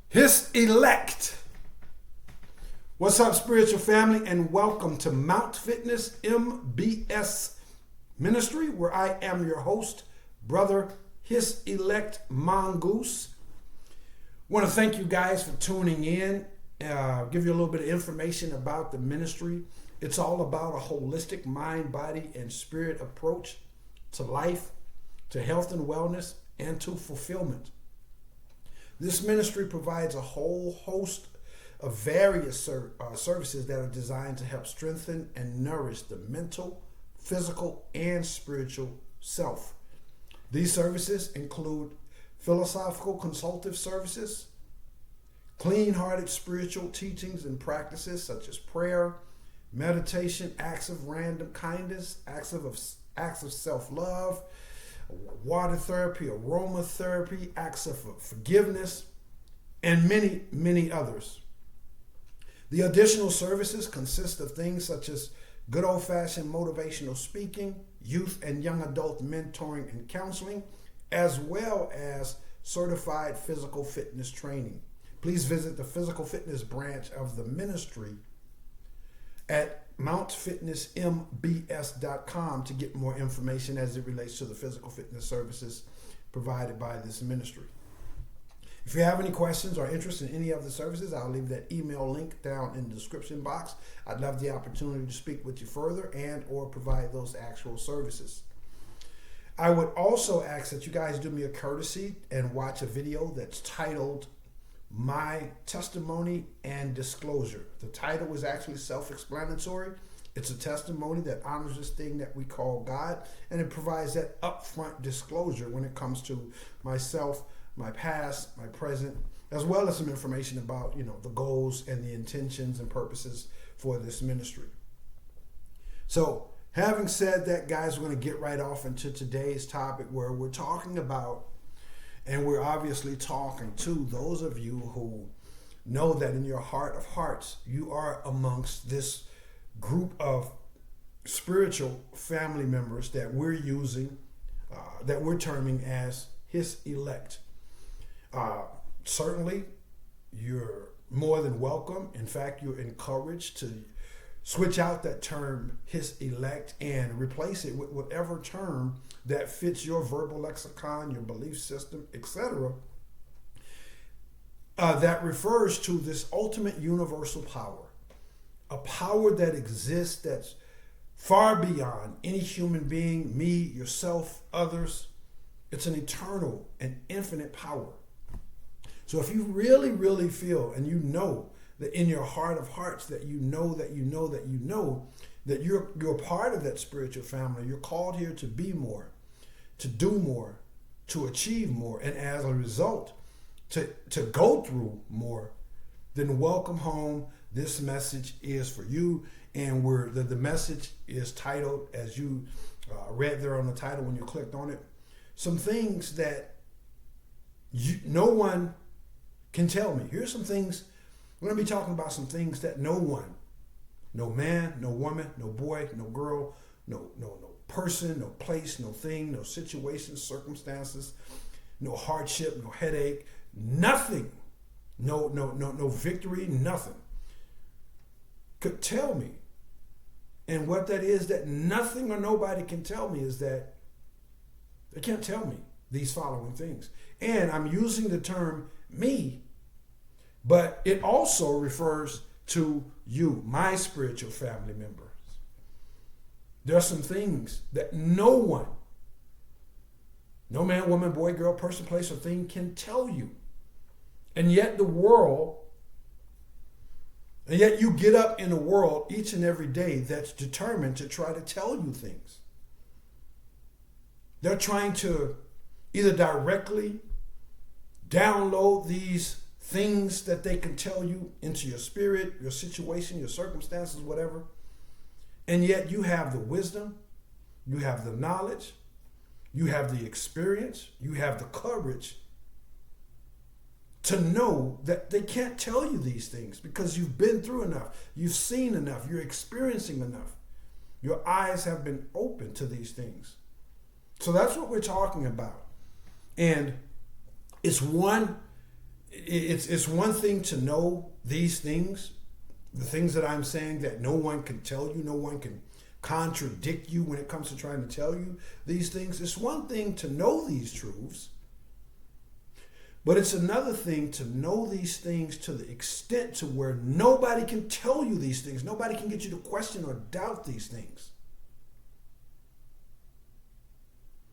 His elect. What's up, spiritual family, and welcome to Mount Fitness MBS Ministry, where I am your host, brother, His elect Mongoose. Want to thank you guys for tuning in. Give you a little bit of information about the ministry. It's all about a holistic mind, body, and spirit approach to life, to health and wellness, and to fulfillment. This ministry provides a whole host of various services that are designed to help strengthen and nourish the mental, physical, and spiritual self. These services include philosophical consultative services, clean-hearted spiritual teachings and practices such as prayer, meditation, acts of random kindness, acts of self-love, water therapy, aromatherapy, acts of forgiveness, and many, many others. The additional services consist of things such as good old-fashioned motivational speaking, youth and young adult mentoring and counseling, as well as certified physical fitness training. Please visit the physical fitness branch of the ministry at mountfitnessmbs.com to get more information as it relates to the physical fitness services provided by this ministry. If you have any questions or interest in any of the services, I'll leave that email link down in the description box. I'd love the opportunity to speak with you further and or provide those actual services. I would also ask that you guys do me a courtesy and watch a video that's titled My Testimony and Disclosure. The title is actually self-explanatory. It's a testimony that honors this thing that we call God, and it provides that upfront disclosure when it comes to myself, my past, my present, as well as some information about, the goals and the intentions and purposes for this ministry. So, having said that, guys, we're going to get right off into today's topic where we're talking about, and we're obviously talking to those of you who know that in your heart of hearts, you are amongst this group of spiritual family members that we're using, that we're terming as His elect. Certainly, you're more than welcome. In fact, you're encouraged to switch out that term, His elect, and replace it with whatever term that fits your verbal lexicon, your belief system, etc. That refers to this ultimate universal power, a power that exists that's far beyond any human being, me, yourself, others. It's an eternal and infinite power. So if you really, really feel and you know that in your heart of hearts that you know that you're part of that spiritual family, you're called here to be more, to do more, to achieve more, and as a result, to go through more, then welcome home. This message is for you, and the message is titled, as you read there on the title when you clicked on it, some things that no one can tell me. Here's some things. We're going to be talking about some things that no one, no man, no woman, no boy, no girl, no person, no place, no thing, no situation, circumstances, no hardship, no headache, nothing, no victory, nothing could tell me. And what that is, that nothing or nobody can tell me, is that they can't tell me these following things. And I'm using the term me, but it also refers to you, my spiritual family members. There are some things that no one, no man, woman, boy, girl, person, place, or thing can tell you. And yet you get up in a world each and every day that's determined to try to tell you things. They're trying to either directly download these things that they can tell you into your spirit, your situation, your circumstances, whatever. And yet you have the wisdom, you have the knowledge, you have the experience, you have the courage to know that they can't tell you these things because you've been through enough, you've seen enough, you're experiencing enough. Your eyes have been open to these things. So that's what we're talking about. And it's one it's one thing to know these things, the things that I'm saying that no one can tell you, no one can contradict you when it comes to trying to tell you these things. It's one thing to know these truths, but it's another thing to know these things to the extent to where nobody can tell you these things. Nobody can get you to question or doubt these things.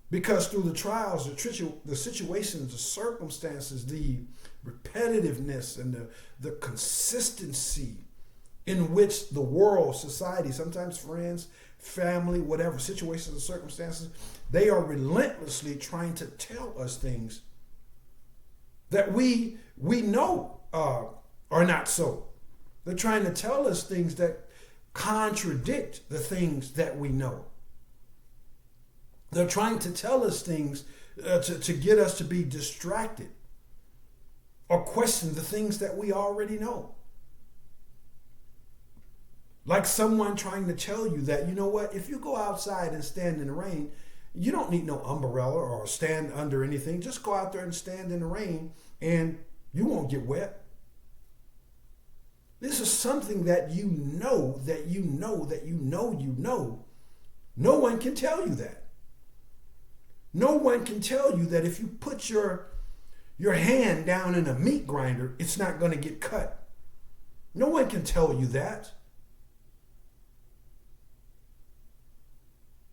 Because through the trials, the situations, the circumstances, the repetitiveness and the consistency in which the world, society, sometimes friends, family, whatever, situations and circumstances, they are relentlessly trying to tell us things that we know are not so. They're trying to tell us things that contradict the things that we know. They're trying to tell us things to get us to be distracted or question the things that we already know. Like someone trying to tell you that, you know what, if you go outside and stand in the rain, you don't need no umbrella or stand under anything. Just go out there and stand in the rain and you won't get wet. This is something that you know, that you know, that you know, you know. No one can tell you that. No one can tell you that if you put your hand down in a meat grinder, it's not going to get cut. No one can tell you that.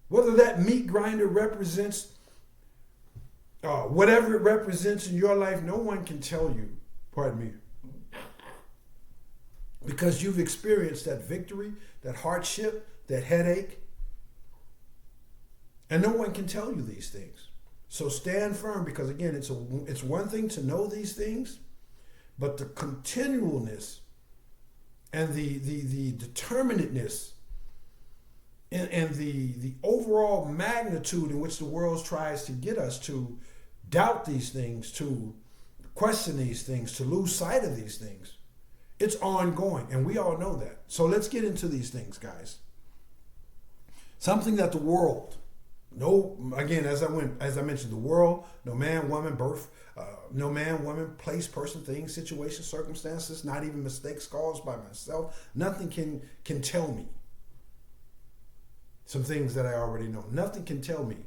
Whether that meat grinder represents whatever it represents in your life, no one can tell you, pardon me, because you've experienced that victory, that hardship, that headache, and no one can tell you these things. So stand firm, because again, it's one thing to know these things, but the continualness and the determinedness and the overall magnitude in which the world tries to get us to doubt these things, to question these things, to lose sight of these things, it's ongoing, and we all know that. So let's get into these things, guys. Something that the world, as I mentioned, the world, no man, woman, birth, no man, woman, place, person, thing, situation, circumstances, not even mistakes caused by myself. Nothing can tell me some things that I already know. Nothing can tell me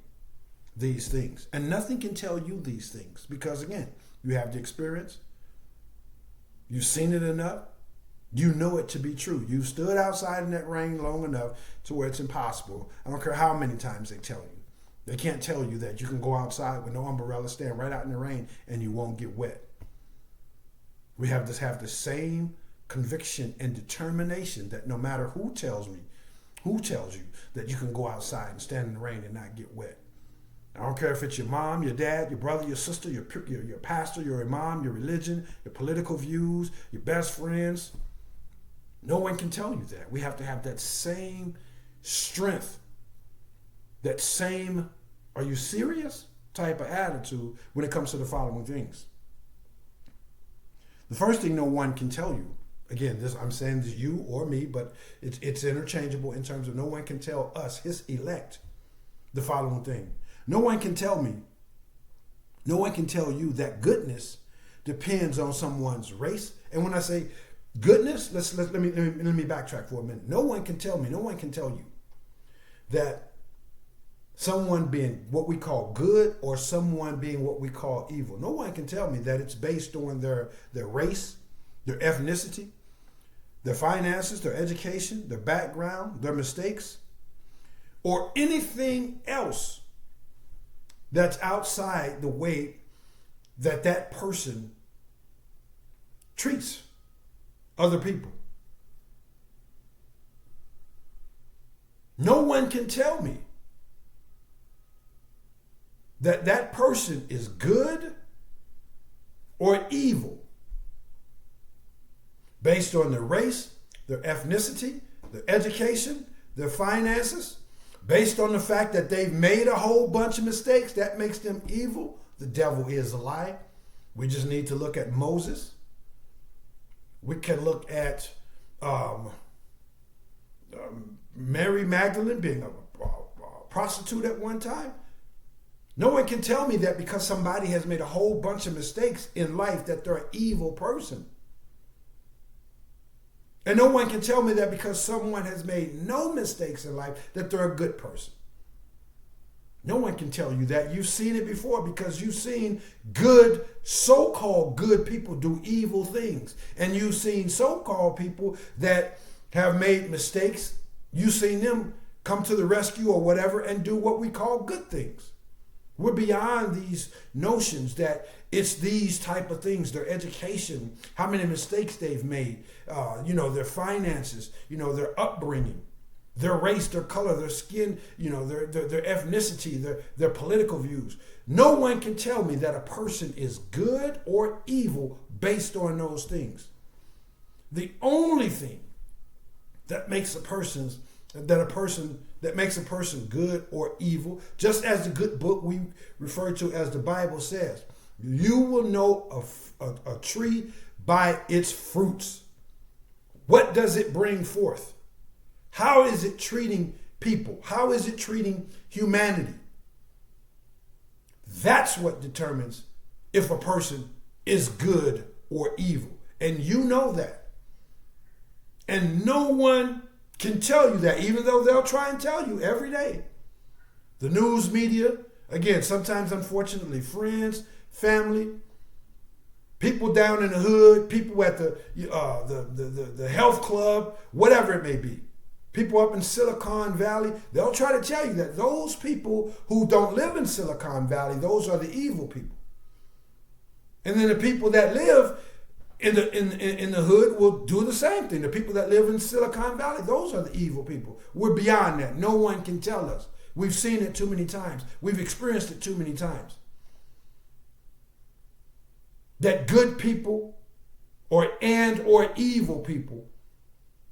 these things, and nothing can tell you these things, because again, you have the experience, you've seen it enough, you know it to be true. You've stood outside in that rain long enough to where it's impossible. I don't care how many times they tell you. They can't tell you that you can go outside with no umbrella, stand right out in the rain, and you won't get wet. We have the same conviction and determination that no matter who tells you that you can go outside and stand in the rain and not get wet. I don't care if it's your mom, your dad, your brother, your sister, your pastor, your imam, your religion, your political views, your best friends. No one can tell you that. We have to have that same strength, that same, are you serious type of attitude when it comes to the following things. The first thing no one can tell you, again, this I'm saying this you or me, but it's interchangeable in terms of no one can tell us, his elect, the following thing. No one can tell me, no one can tell you that goodness depends on someone's race. And when I say goodness, let me backtrack for a minute. No one can tell you that someone being what we call good or someone being what we call evil. No one can tell me that it's based on their race, their ethnicity, their finances, their education, their background, their mistakes, or anything else that's outside the way that person treats other people. No one can tell me that person is good or evil based on their race, their ethnicity, their education, their finances, based on the fact that they've made a whole bunch of mistakes. That makes them evil. The devil is a lie. We just need to look at Moses. We can look at Mary Magdalene being a prostitute at one time. No one can tell me that because somebody has made a whole bunch of mistakes in life that they're an evil person. And no one can tell me that because someone has made no mistakes in life that they're a good person. No one can tell you that. You've seen it before because you've seen good, so-called good people do evil things. And you've seen so-called people that have made mistakes. You've seen them come to the rescue or whatever and do what we call good things. We're beyond these notions that it's these type of things, their education, how many mistakes they've made, their finances, their upbringing, their race, their color, their skin, their ethnicity, their political views. No one can tell me that a person is good or evil based on those things. The only thing that makes a person good or evil, just as the good book we refer to as the Bible says, you will know a tree by its fruits. What does it bring forth? How is it treating people? How is it treating humanity? That's what determines if a person is good or evil. And you know that. And no one can tell you that, even though they'll try and tell you every day. The news media, again, sometimes unfortunately, friends, family, people down in the hood, people at the health club, whatever it may be. People up in Silicon Valley, they'll try to tell you that those people who don't live in Silicon Valley, those are the evil people. And then the people that live in the hood will do the same thing. The people that live in Silicon Valley, those are the evil people. We're beyond that. No one can tell us. We've seen it too many times. We've experienced it too many times. That good people or evil people,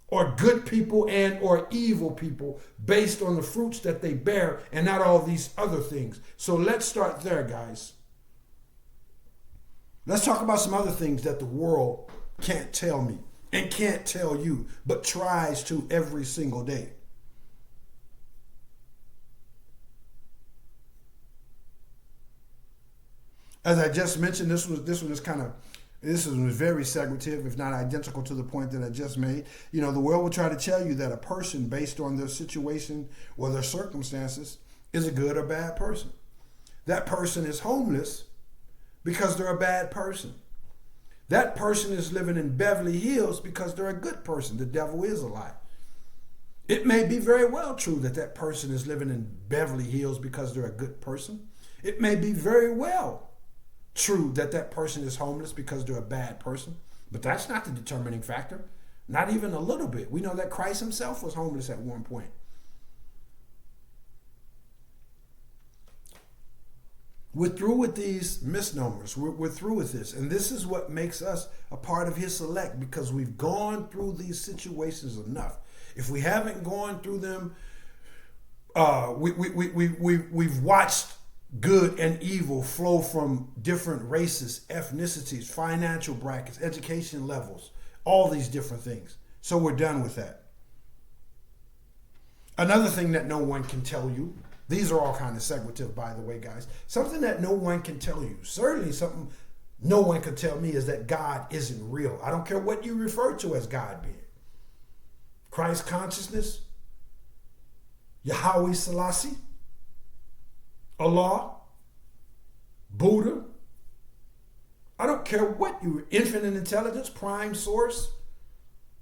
or good people and or evil people based on the fruits that they bear and not all these other things. So let's start there, guys. Let's talk about some other things that the world can't tell me and can't tell you, but tries to every single day. As I just mentioned, this was very segregative, if not identical to the point that I just made. The world will try to tell you that a person, based on their situation or their circumstances, is a good or bad person. That person is homeless because they're a bad person. That person is living in Beverly Hills because they're a good person. The devil is a lie. It may be very well true that that person is living in Beverly Hills because they're a good person. It may be very well true that that person is homeless because they're a bad person. But that's not the determining factor. Not even a little bit. We know that Christ himself was homeless at one point. We're through with these misnomers. We're through with this. And this is what makes us a part of his select, because we've gone through these situations enough. If we haven't gone through them, we've watched good and evil flow from different races, ethnicities, financial brackets, education levels, all these different things. So we're done with that. Another thing that no one can tell you, these are all kind of segregative, by the way, guys. Something that no one can tell you, certainly something no one can tell me, is that God isn't real. I don't care what you refer to as God being. Christ consciousness, Yahweh Selassie, Allah, Buddha. I don't care what you, infinite intelligence, prime source,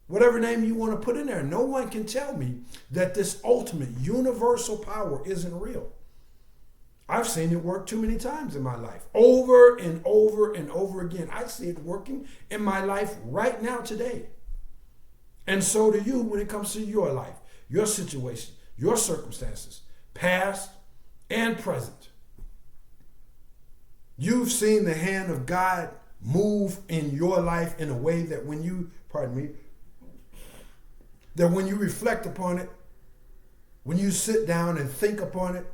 whatever name you want to put in there. No one can tell me that this ultimate universal power isn't real. I've seen it work too many times in my life, over and over and over again. I see it working in my life right now today. And so do you when it comes to your life, your situation, your circumstances, past and present. You've seen the hand of God move in your life in a way that when you, that when you reflect upon it, when you sit down and think upon it,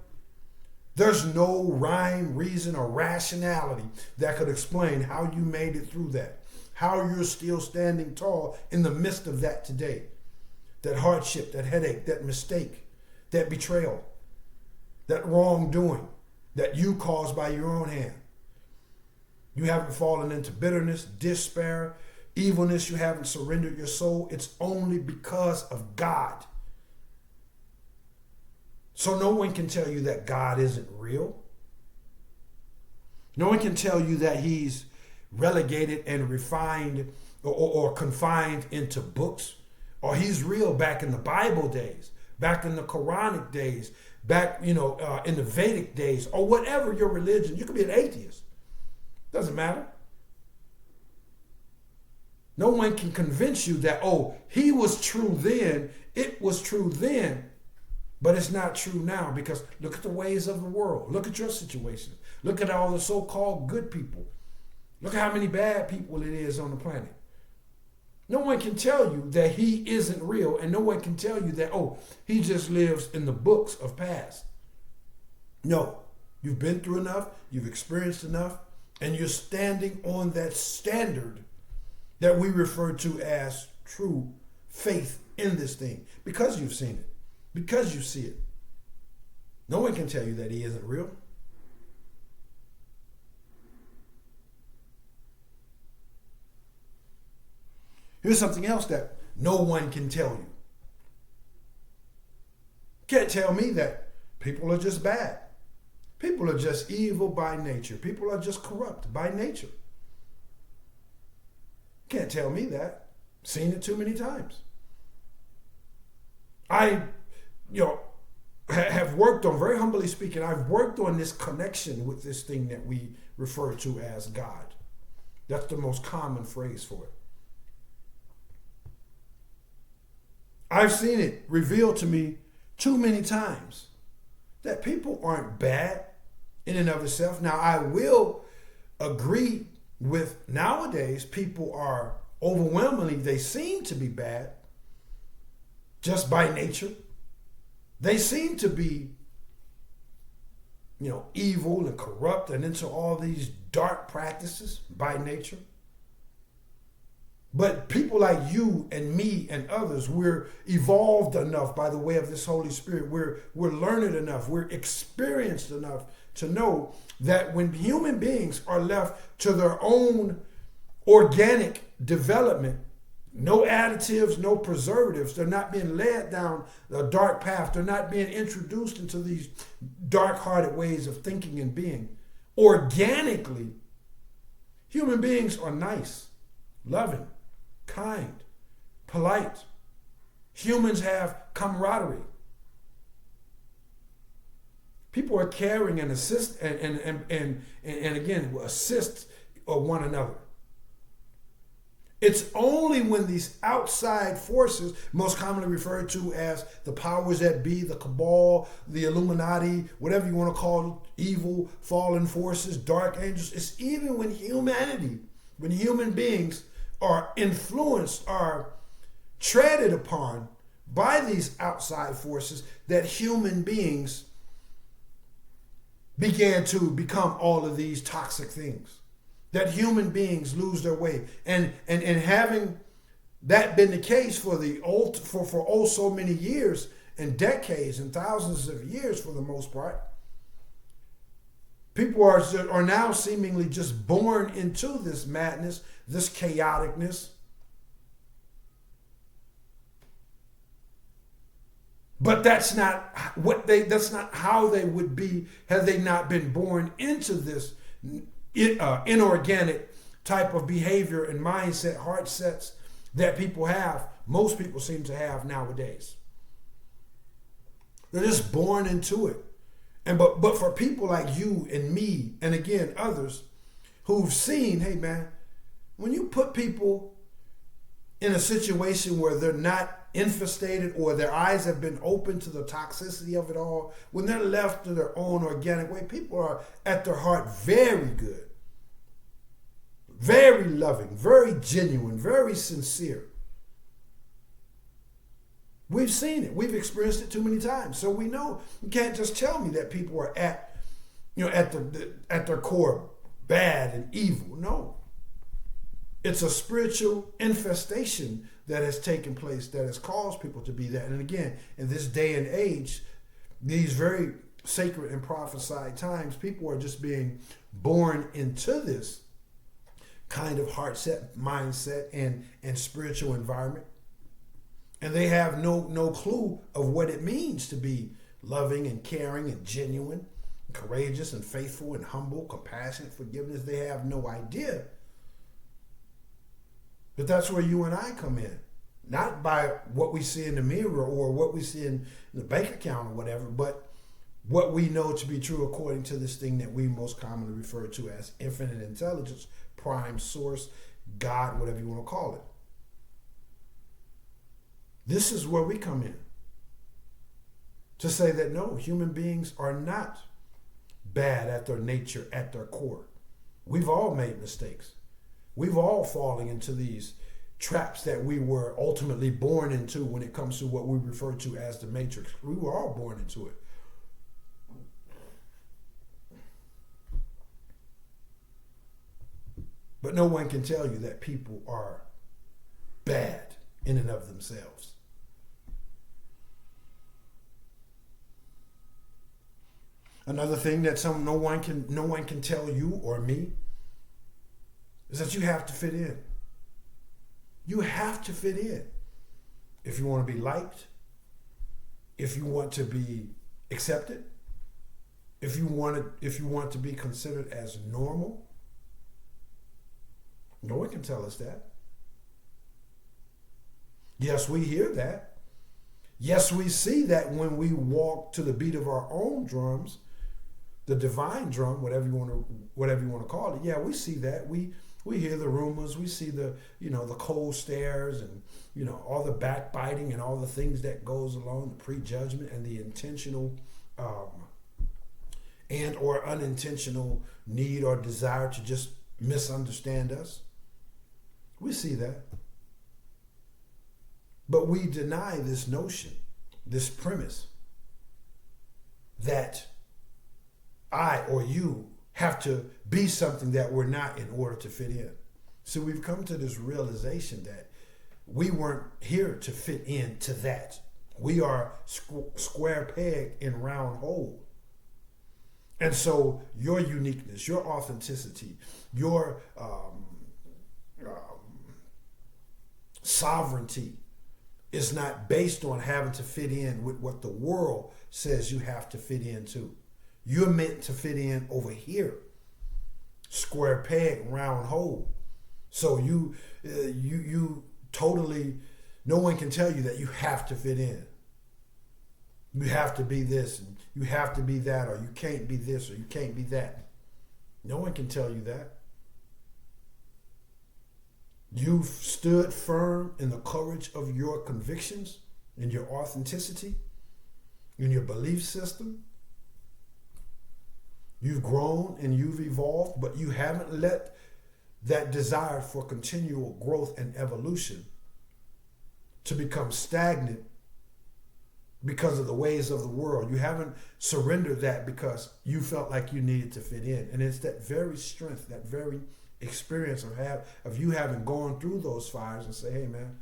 there's no rhyme, reason, or rationality that could explain how you made it through that, how you're still standing tall in the midst of that today. That hardship, that headache, that mistake, that betrayal, that wrongdoing, that you caused by your own hand. You haven't fallen into bitterness, despair, evilness. You haven't surrendered your soul. It's only because of God. So no one can tell you that God isn't real. No one can tell you that he's relegated and refined or confined into books, or he's real back in the Bible days, back in the Quranic days, back, in the Vedic days, or whatever your religion. You could be an atheist. Doesn't matter. No one can convince you that, he was true then, it was true then, but it's not true now, because look at the ways of the world. Look at your situation. Look at all the so-called good people. Look at how many bad people it is on the planet. No one can tell you that he isn't real, and no one can tell you that, he just lives in the books of past. No, you've been through enough, you've experienced enough, and you're standing on that standard that we refer to as true faith in this thing, because you've seen it, because you see it. No one can tell you that he isn't real. Here's something else that no one can tell you. Can't tell me that people are just bad. People are just evil by nature. People are just corrupt by nature. Can't tell me that. Seen it too many times. I, have worked on, very humbly speaking, I've worked on this connection with this thing that we refer to as God. That's the most common phrase for it. I've seen it revealed to me too many times that people aren't bad in and of itself. Now, I will agree with nowadays people are overwhelmingly, they seem to be bad just by nature. They seem to be, evil and corrupt and into all these dark practices by nature. But people like you and me and others, we're evolved enough by the way of this Holy Spirit. We're learned enough. We're experienced enough to know that when human beings are left to their own organic development, no additives, no preservatives, they're not being led down a dark path. They're not being introduced into these dark-hearted ways of thinking and being. Organically, human beings are nice, loving, kind, polite. Humans have camaraderie. People are caring and assist and again assist one another. It's only when these outside forces, most commonly referred to as the powers that be, the cabal, the Illuminati, whatever you want to call it, evil, fallen forces, dark angels, it's even when humanity, when human beings are influenced, are treaded upon by these outside forces, that human beings began to become all of these toxic things. That human beings lose their way. And having that been the case for so many years and decades and thousands of years for the most part, people are now seemingly just born into this madness, this chaoticness. But that's not how they would be had they not been born into this inorganic type of behavior and mindset, heart sets that people have, most people seem to have nowadays. They're just born into it. But for people like you and me, and again, others who've seen, hey man, when you put people in a situation where they're not infestated or their eyes have been opened to the toxicity of it all, when they're left to their own organic way, people are at their heart very good, very loving, very genuine, very sincere. We've seen it. We've experienced it too many times. So we know. You can't just tell me that people are at their core bad and evil. No. It's a spiritual infestation that has taken place that has caused people to be that. And again, in this day and age, these very sacred and prophesied times, people are just being born into this kind of heart set, mindset, and spiritual environment. And they have no clue of what it means to be loving and caring and genuine, and courageous and faithful and humble, compassionate, forgiveness. They have no idea. But that's where you and I come in. Not by what we see in the mirror or what we see in the bank account or whatever, but what we know to be true according to this thing that we most commonly refer to as infinite intelligence, prime source, God, whatever you want to call it. This is where we come in. To say that no, human beings are not bad at their nature, at their core. We've all made mistakes. We've all fallen into these traps that we were ultimately born into when it comes to what we refer to as the matrix. We were all born into it. But no one can tell you that people are bad in and of themselves. Another thing that no one can tell you or me is that you have to fit in. You have to fit in. If you want to be liked, if you want to be accepted, if you want to be considered as normal, no one can tell us that. Yes, we hear that. Yes, we see that when we walk to the beat of our own drums, the divine drum, whatever you want to call it. Yeah, we see that. We hear the rumors. We see the cold stares and all the backbiting and all the things that goes along, the prejudgment and the intentional and or unintentional need or desire to just misunderstand us. We see that. But we deny this notion, this premise, that I or you have to be something that we're not in order to fit in. So we've come to this realization that we weren't here to fit into that. We are square peg in round hole. And so your uniqueness, your authenticity, your sovereignty is not based on having to fit in with what the world says you have to fit into. You're meant to fit in over here. Square peg, round hole. So you totally, no one can tell you that you have to fit in. You have to be this, and you have to be that, or you can't be this, or you can't be that. No one can tell you that. You've stood firm in the courage of your convictions, in your authenticity, in your belief system. You've grown and you've evolved, but you haven't let that desire for continual growth and evolution to become stagnant because of the ways of the world. You haven't surrendered that because you felt like you needed to fit in. And it's that very strength, that very experience of you having gone through those fires and say, hey man,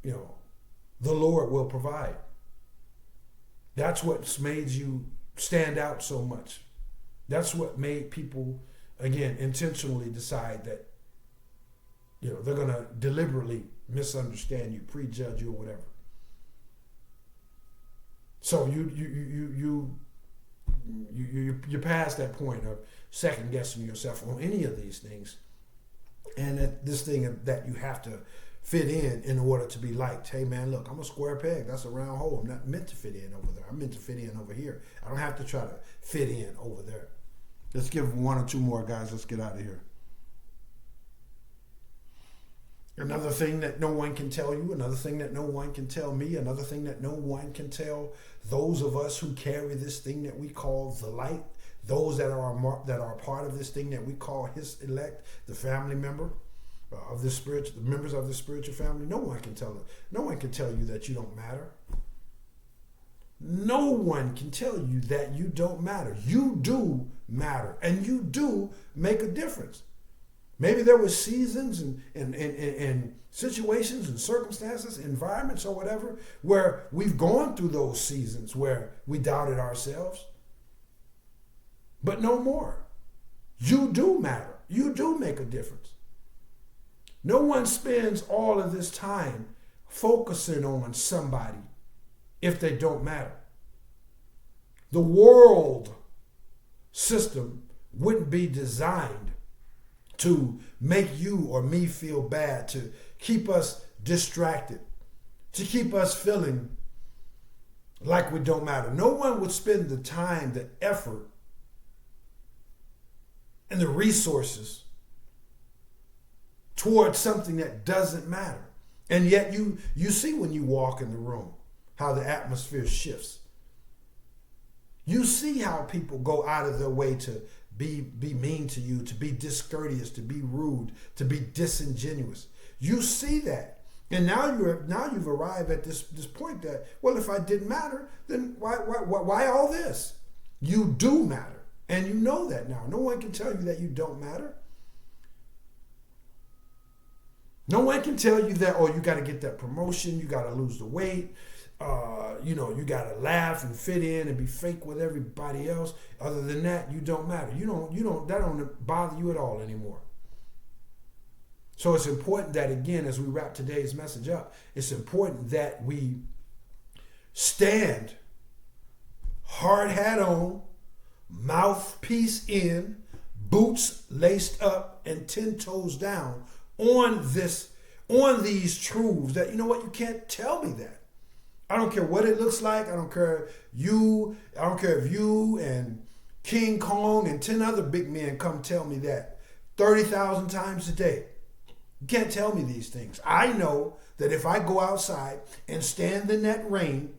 the Lord will provide. That's what's made you stand out so much. That's what made people, again, intentionally decide that, they're going to deliberately misunderstand you, prejudge you, or whatever. So you're past that point of second guessing yourself on any of these things, and that this thing that you have to fit in order to be liked. Hey man, look, I'm a square peg. That's a round hole. I'm not meant to fit in over there. I'm meant to fit in over here. I don't have to try to fit in over there. Let's give one or two more, guys. Let's get out of here. Another thing that no one can tell you, another thing that no one can tell me, another thing that no one can tell those of us who carry this thing that we call the light, those that are part of this thing that we call his elect, the family member of the spiritual, the members of the spiritual family. No one can tell it. No one can tell you that you don't matter. No one can tell you that you don't matter. You do matter, and you do make a difference. Maybe there were seasons and situations and circumstances, environments or whatever, where we've gone through those seasons where we doubted ourselves. but no more. You do matter. You do make a difference. No one spends all of this time focusing on somebody if they don't matter. The world system wouldn't be designed to make you or me feel bad, to keep us distracted, to keep us feeling like we don't matter. No one would spend the time, the effort, and the resources towards something that doesn't matter. And yet you see when you walk in the room how the atmosphere shifts. You see how people go out of their way to be mean to you, to be discourteous, to be rude, to be disingenuous. You see that. And now you've arrived at this point that, well, if I didn't matter, then why all this? You do matter. And you know that now. No one can tell you that you don't matter. No one can tell you that, oh, you got to get that promotion, you got to lose the weight, you got to laugh and fit in and be fake with everybody else. Other than that, you don't matter. That don't bother you at all anymore. So it's important that, again, as we wrap today's message up, it's important that we stand hard hat on, mouthpiece in, boots laced up, and 10 toes down on these truths that, you know what, you can't tell me that. I don't care what it looks like. I don't care if you and King Kong and 10 other big men come tell me that 30,000 times a day. You can't tell me these things. I know that if I go outside and stand in that rain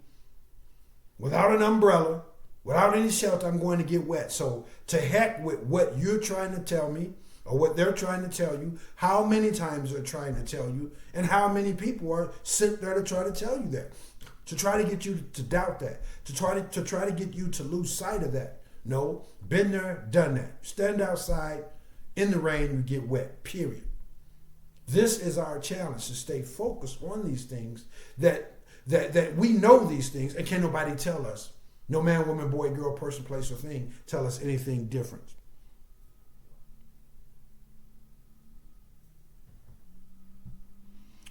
without an umbrella, without any shelter, I'm going to get wet. So to heck with what you're trying to tell me or what they're trying to tell you, how many times they're trying to tell you, and how many people are sent there to try to tell you that, to try to get you to doubt that, to try to get you to lose sight of that. No, been there, done that. Stand outside in the rain, you get wet, period. This is our challenge, to stay focused on these things, that we know these things, and can't nobody tell us, no man, woman, boy, girl, person, place, or thing, tell us anything different.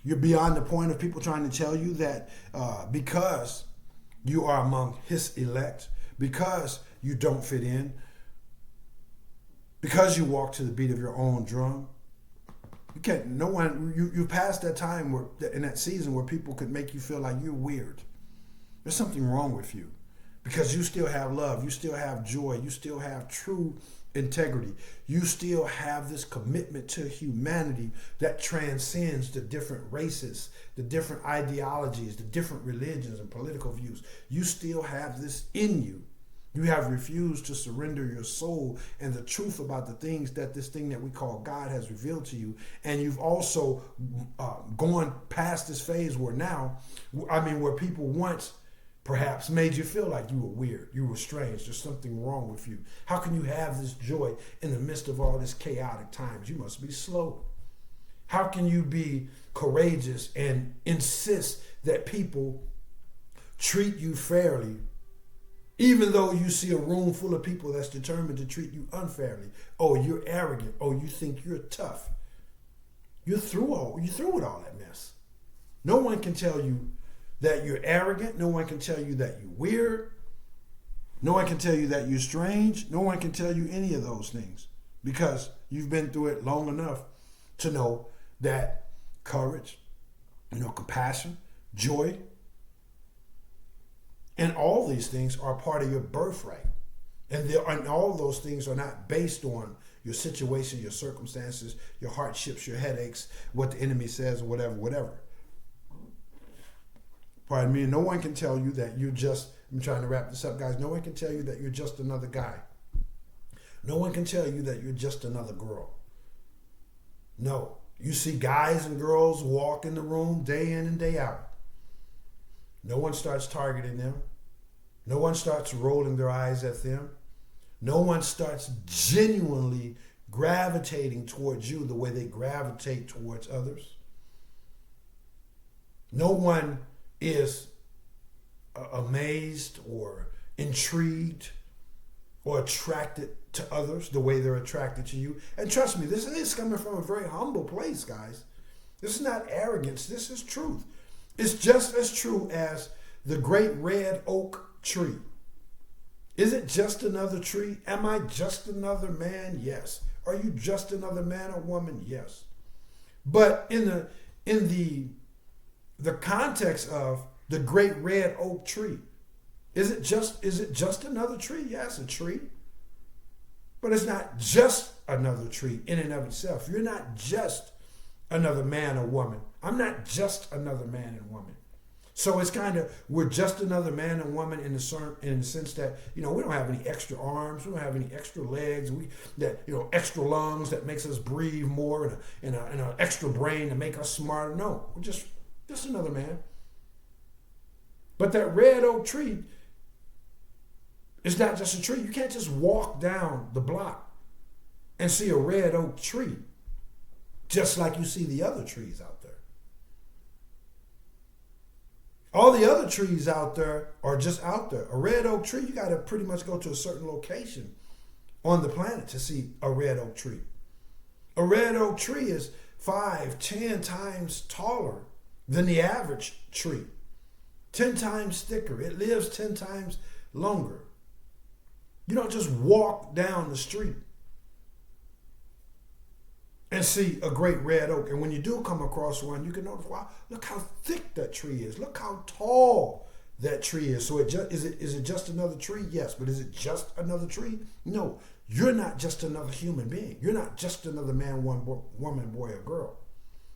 You're beyond the point of people trying to tell you that because you are among his elect, because you don't fit in, because you walk to the beat of your own drum. You can't. No one. You passed that time where, in that season, where people could make you feel like you're weird. There's something wrong with you, because you still have love, you still have joy, you still have true integrity. You still have this commitment to humanity that transcends the different races, the different ideologies, the different religions and political views. You still have this in you. You have refused to surrender your soul and the truth about the things that this thing that we call God has revealed to you. And you've also gone past this phase where people once perhaps made you feel like you were weird, you were strange, there's something wrong with you. How can you have this joy in the midst of all this chaotic times? You must be slow. How can you be courageous and insist that people treat you fairly, even though you see a room full of people that's determined to treat you unfairly? Oh, you're arrogant. Oh, you think you're tough. You're through with all that mess. No one can tell you that you're arrogant. No one can tell you that you're weird. No one can tell you that you're strange. No one can tell you any of those things, because you've been through it long enough to know that courage, compassion, joy, and all these things are part of your birthright. And all those things are not based on your situation, your circumstances, your hardships, your headaches, what the enemy says, or whatever. Pardon me. No one can tell you that you're just, I'm trying to wrap this up, guys. No one can tell you that you're just another guy. No one can tell you that you're just another girl. No. You see guys and girls walk in the room day in and day out. No one starts targeting them. No one starts rolling their eyes at them. No one starts genuinely gravitating towards you the way they gravitate towards others. No one is amazed or intrigued or attracted to others the way they're attracted to you. And trust me, this is coming from a very humble place, guys. This is not arrogance. This is truth. It's just as true as the great red oak tree. Is it just another tree? Am I just another man? Yes. Are you just another man or woman? Yes. But in the context of the great red oak tree, is it just another tree? Yes, a tree. But it's not just another tree in and of itself. You're not just another man or woman. I'm not just another man and woman. So it's kind of, we're just another man and woman in the sense that, we don't have any extra arms, we don't have any extra legs, extra lungs that makes us breathe more, and an extra brain to make us smarter. No, we're just another man. But that red oak tree is not just a tree. You can't just walk down the block and see a red oak tree just like you see the other trees out there. All the other trees out there are just out there. A red oak tree, you got to pretty much go to a certain location on the planet to see a red oak tree. A red oak tree is 5, 10 times taller than the average tree. 10 times thicker. It lives 10 times longer. You don't just walk down the street and see a great red oak. And when you do come across one, you can notice, wow, look how thick that tree is. Look how tall that tree is. So is it just another tree? Yes. But is it just another tree? No. You're not just another human being. You're not just another man, woman, boy, or girl.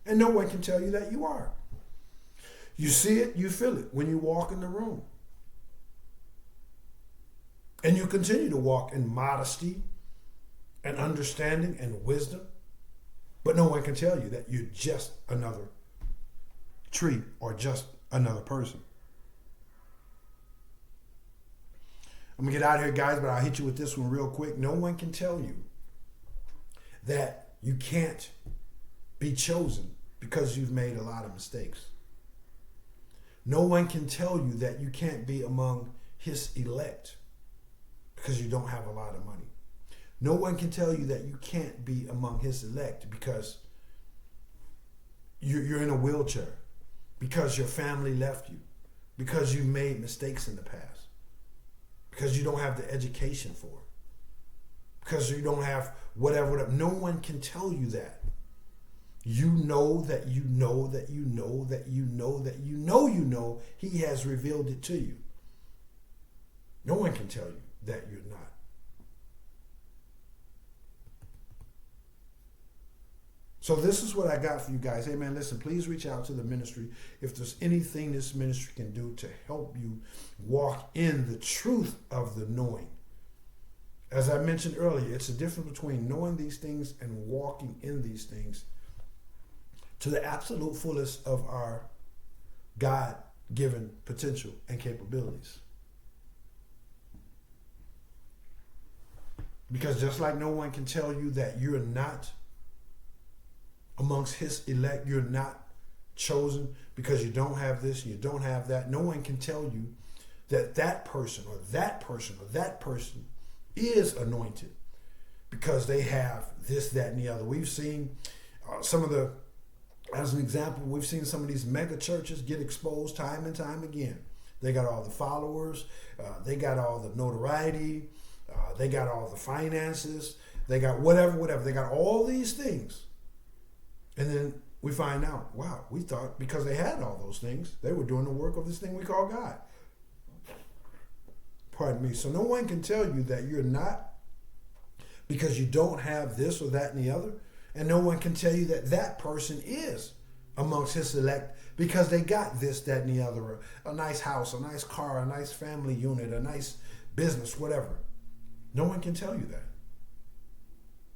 And no one can tell you that you are. You see it, you feel it when you walk in the room. And you continue to walk in modesty and understanding and wisdom. But no one can tell you that you're just another tree or just another person. I'm going to get out of here, guys, but I'll hit you with this one real quick. No one can tell you that you can't be chosen because you've made a lot of mistakes. No one can tell you that you can't be among his elect because you don't have a lot of money. No one can tell you that you can't be among his elect because you're in a wheelchair, because your family left you, because you've made mistakes in the past, because you don't have the education for it, because you don't have whatever. No one can tell you that. You know that you know that you know that you know that you know he has revealed it to you. No one can tell you that you're not. So this is what I got for you guys. Hey man, listen, please reach out to the ministry if there's anything this ministry can do to help you walk in the truth of the knowing. As I mentioned earlier, it's a difference between knowing these things and walking in these things to the absolute fullest of our God-given potential and capabilities. Because just like no one can tell you that you're not amongst his elect, you're not chosen because you don't have this and you don't have that. No one can tell you that that person or that person or that person is anointed because they have this, that, and the other. We've seen as an example, we've seen some of these mega churches get exposed time and time again. They got all the followers, they got all the notoriety, they got all the finances, they got whatever. They got all these things. And then we find out, wow, we thought because they had all those things, they were doing the work of this thing we call God. Pardon me. So no one can tell you that you're not because you don't have this or that and the other. And no one can tell you that that person is amongst his elect because they got this, that, and the other. A nice house, a nice car, a nice family unit, a nice business, whatever. No one can tell you that.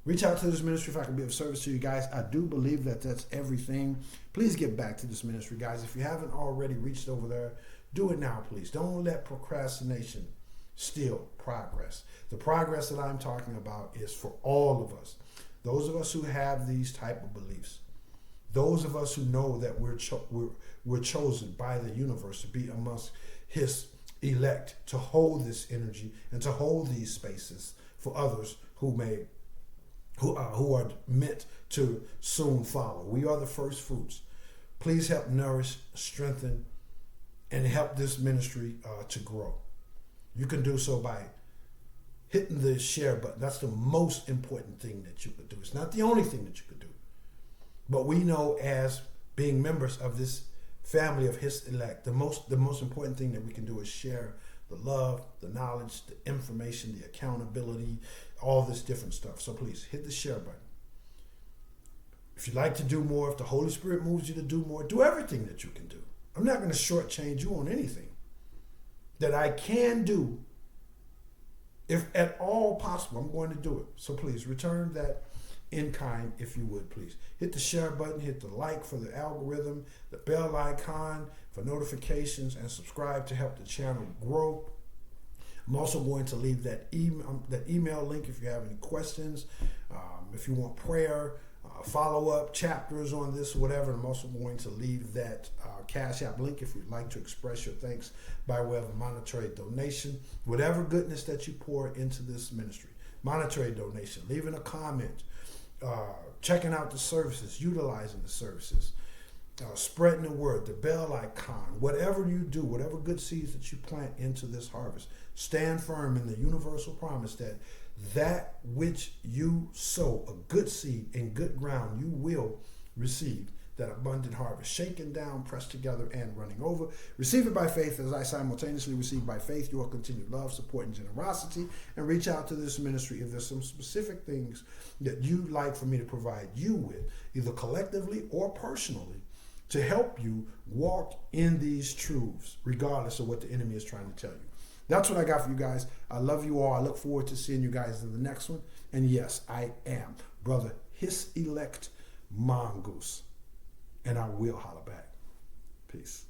Reach out to this ministry if I can be of service to you guys. I do believe that that's everything. Please get back to this ministry, guys. If you haven't already reached over there, do it now, please. Don't let procrastination steal progress. The progress that I'm talking about is for all of us. Those of us who have these type of beliefs. Those of us who know that we're chosen by the universe to be amongst his elect to hold this energy and to hold these spaces for others who are meant to soon follow. We are the first fruits. Please help nourish, strengthen, and help this ministry to grow. You can do so by hitting the share button. That's the most important thing that you could do. It's not the only thing that you could do. But we know, as being members of this family of His elect, the most important thing that we can do is share the love, the knowledge, the information, the accountability, all this different stuff. So please hit the share button. If you'd like to do more, if the Holy Spirit moves you to do more, do everything that you can do. I'm not going to shortchange you on anything that I can do. If at all possible, I'm going to do it. So please return that in kind, if you would, please. Hit the share button, hit the like for the algorithm, the bell icon for notifications, and subscribe to help the channel grow. I'm also going to leave that email link if you have any questions, if you want prayer, follow-up chapters on this, whatever. I'm also going to leave that Cash App link if you'd like to express your thanks by way of a monetary donation. Whatever goodness that you pour into this ministry, monetary donation, leaving a comment, checking out the services, utilizing the services, spreading the word, the bell icon, whatever you do, whatever good seeds that you plant into this harvest, stand firm in the universal promise that which you sow, a good seed in good ground, you will receive that abundant harvest, shaken down, pressed together, and running over. Receive it by faith as I simultaneously receive by faith your continued love, support, and generosity, and reach out to this ministry if there's some specific things that you'd like for me to provide you with, either collectively or personally, to help you walk in these truths, regardless of what the enemy is trying to tell you. That's what I got for you guys. I love you all. I look forward to seeing you guys in the next one. And yes, I am Brother His Elect Mongoose. And I will holler back. Peace.